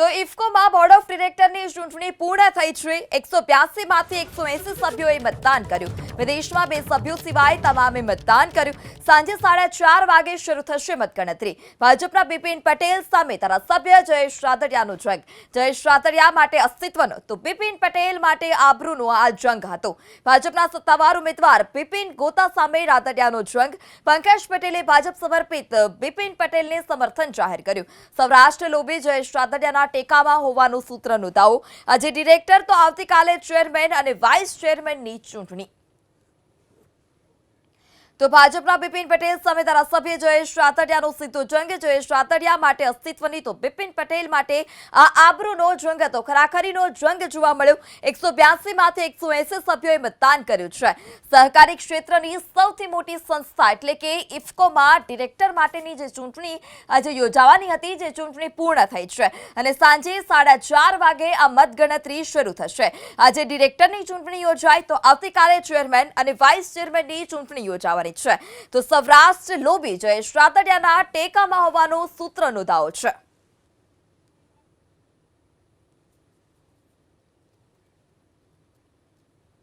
તો ઇફકોમાં board of ડિરેક્ટરની ચૂંટણી પૂર્ણ થઈ છે। 182 માંથી 180 સભ્યોએ મતદાન કર્યું। વિદેશમાં 2 સભ્યો સિવાય તમામે મતદાન કર્યું। સાંજે 4:30 વાગે શરૂ થશે મતગણતરી। ભાજપના બિપિન પટેલ સામે ધારાસભ્ય જયેશ રાદડિયાનો જંગ। જયેશ રાદડિયા માટે અસ્તિત્વનો તો બિપિન પટેલ માટે આબરૂનો આ જંગ હતો। ભાજપના સત્તાવાર ઉમેદવાર બિપિન ગોતા સામે રાદડિયાનો જંગ। પંકજ પટેલે ભાજપ સમર્પિત બિપિન પટેલને સમર્થન જાહેર કર્યું। સૌરાષ્ટ્ર લોબી જયેશ રાદડિયાના ટેકામાં હોવાનું સૂત્રનો દાવો। આજે ડિરેક્ટર તો આવતીકાલે ચેરમેન અને વાઇસ ચેરમેનની ચૂંટણી। તો ભાજપના બિપિન પટેલ સામે ધારાસભ્ય જયેશ રાદડિયાનો સીધો જંગ। જયેશ રાદડિયા માટે અસ્તિત્વની તો બિપિન પટેલ માટે આ આબરૂનો જંગ હતો। ખરાખરીનો જંગ જોવા મળ્યો। 182 માંથી 180 સભ્યોએ મતદાન કર્યું છે। સહકારી ક્ષેત્રની સૌથી મોટી સંસ્થા એટલે કે ઇફકોમાં ડિરેક્ટર માટેની જે ચૂંટણી આજે યોજાવાની હતી, જે ચૂંટણી પૂર્ણ થઈ છે અને સાંજે 4:30 વાગે આ મતગણતરી શરૂ થશે। આજે ડિરેક્ટરની ચૂંટણી યોજાય તો આવતીકાલે ચેરમેન અને વાઇસ ચેરમેનની ચૂંટણી યોજાવાની છે। તો સૌરાષ્ટ્ર લોબી જયેશ રાદડિયાના ટેકામાં હોવાનો સૂત્રનો દાવો છે।